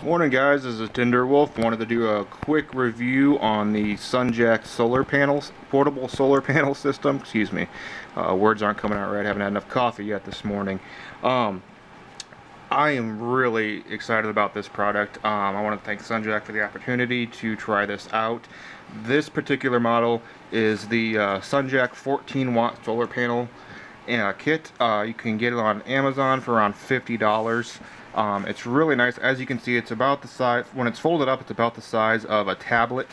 Morning guys, this is Tinderwolf. Wanted to do a quick review on the Sunjack solar panels, portable solar panel system. Excuse me, words aren't coming out right. I haven't had enough coffee yet this morning. I am really excited about this product. I want to thank Sunjack for the opportunity to try this out. This particular model is the Sunjack 14 watt solar panel kit. You can get it on Amazon for around $50. It's really nice. As you can see, it's about the size, when it's folded up, it's about the size of a tablet.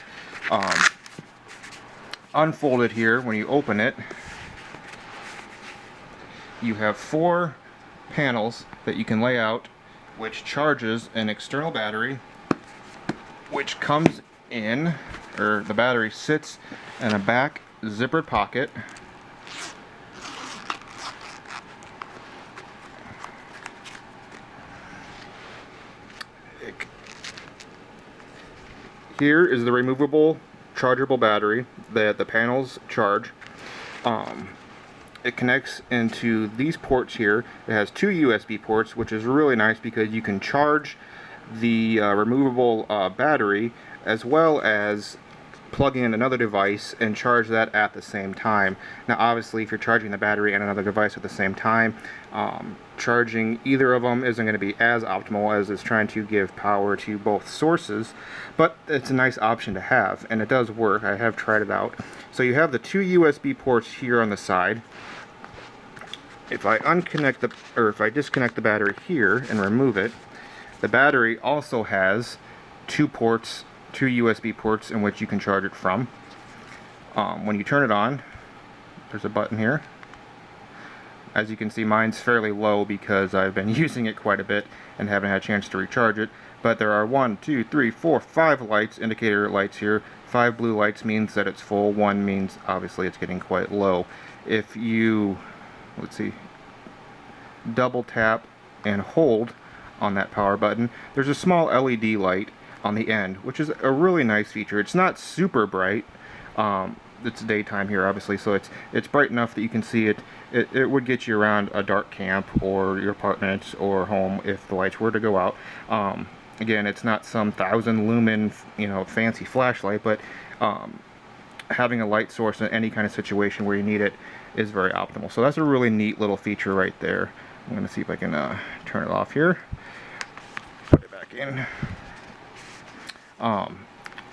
Unfolded here, when you open it, you have 4 panels that you can lay out, which charges an external battery, which comes in, or the battery sits in a back zippered pocket. Here is the removable chargeable battery that the panels charge. It connects into these ports here. It has 2 USB ports, which is really nice because you can charge the removable battery as well as plug in another device and charge that at the same time. Now obviously if you're charging the battery and another device at the same time, charging either of them isn't going to be as optimal as it's trying to give power to both sources, but it's a nice option to have, and it does work. I have tried it out. So you have the 2 USB ports here on the side. If I disconnect the battery here and remove it, the battery also has 2 USB ports in which you can charge it from. When you turn it on, there's a button here. As you can see, mine's fairly low because I've been using it quite a bit and haven't had a chance to recharge it. But there are 1, 2, 3, 4, 5 lights, indicator lights here. 5 blue lights means that it's full. 1 means obviously it's getting quite low. If you, let's see, double tap and hold on that power button, there's a small LED light on the end, which is a really nice feature. It's not super bright. It's daytime here obviously, so it's bright enough that you can see it. It would get you around a dark camp or your apartment or home if the lights were to go out. Again, it's not some 1,000 lumen, fancy flashlight, but having a light source in any kind of situation where you need it is very optimal. So that's a really neat little feature right there. I'm going to see if I can turn it off here. Put it back in.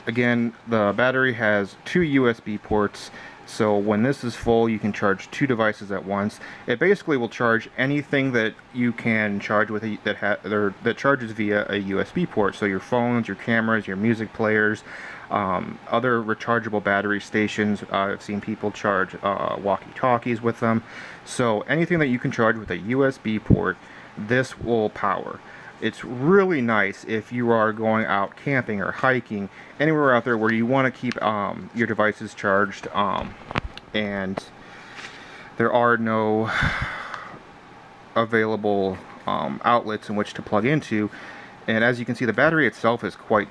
Again, the battery has 2 USB ports, so when this is full you can charge 2 devices at once. It basically will charge anything that you can charge with that charges via a USB port. So your phones, your cameras, your music players, other rechargeable battery stations. I've seen people charge walkie-talkies with them. So anything that you can charge with a USB port, this will power. It's really nice if you are going out camping or hiking, anywhere out there where you want to keep your devices charged, and there are no available outlets in which to plug into. And as you can see, the battery itself is quite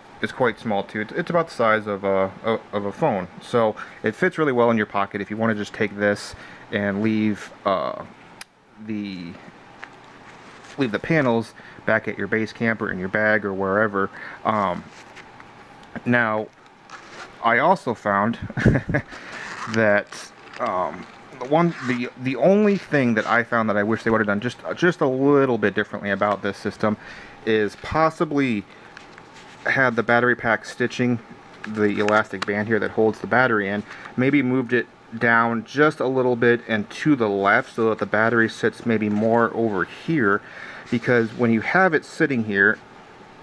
small too. It's about the size of a phone, so it fits really well in your pocket if you want to just take this and leave the panels back at your base camp or in your bag or wherever. Now, I also found that the only thing that I found that I wish they would have done just a little bit differently about this system is possibly had the battery pack stitching, the elastic band here that holds the battery in, maybe moved it down just a little bit and to the left so that the battery sits maybe more over here, because when you have it sitting here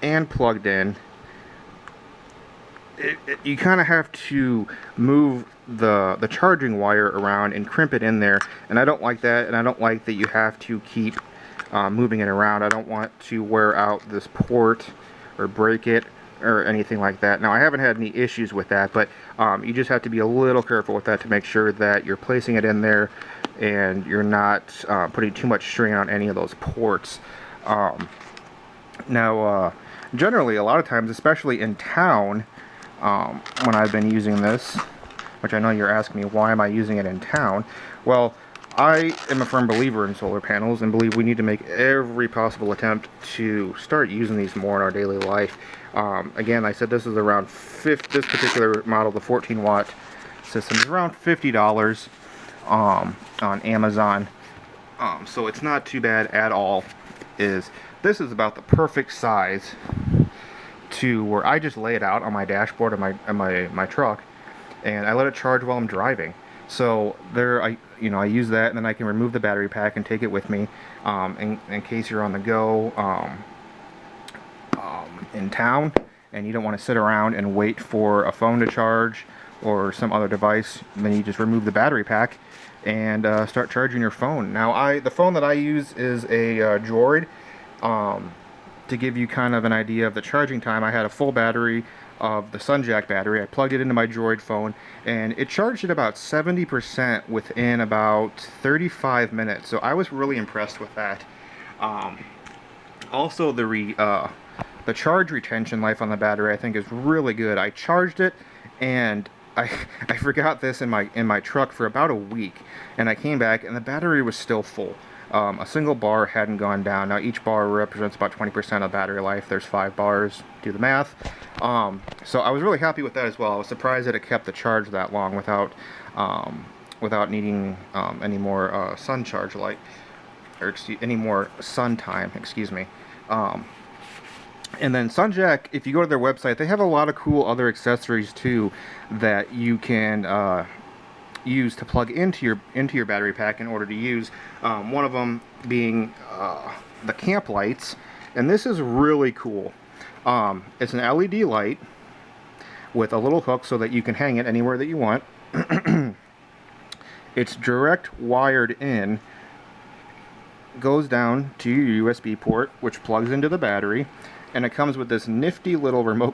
and plugged in, you kind of have to move the charging wire around and crimp it in there, and I don't like that, and I don't like that you have to keep moving it around. I don't want to wear out this port or break it or anything like that. Now I haven't had any issues with that, but you just have to be a little careful with that to make sure that you're placing it in there and you're not putting too much strain on any of those ports. Now generally a lot of times, especially in town, when I've been using this, which I know you're asking me why am I using it in town, well, I am a firm believer in solar panels and believe we need to make every possible attempt to start using these more in our daily life. Again, I said this is around this particular model, the 14-watt system, is around $50 on Amazon. So it's not too bad at all. This is about the perfect size to where I just lay it out on my dashboard of my truck, and I let it charge while I'm driving. So I use that, and then I can remove the battery pack and take it with me in case you're on the go in town and you don't want to sit around and wait for a phone to charge or some other device. Then you just remove the battery pack and start charging your phone. Now, the phone that I use is a Droid. To give you kind of an idea of the charging time, I had a full battery of the Sunjack battery. I plugged it into my Droid phone, and it charged at about 70% within about 35 minutes. So I was really impressed with that. Also, the charge retention life on the battery I think is really good. I charged it, and I forgot this in my truck for about a week, and I came back and the battery was still full. A single bar hadn't gone down. Now each bar represents about 20% of battery life. There's 5 bars, do the math. So I was really happy with that as well. I was surprised that it kept the charge that long without needing any more sun charge light, or any more sun time, excuse me. And then Sunjack, if you go to their website, they have a lot of cool other accessories too that you can use to plug into your battery pack in order to use. One of them being the camp lights, and this is really cool. It's an LED light with a little hook so that you can hang it anywhere that you want. It's direct wired in, goes down to your USB port, which plugs into the battery, and it comes with this nifty little remote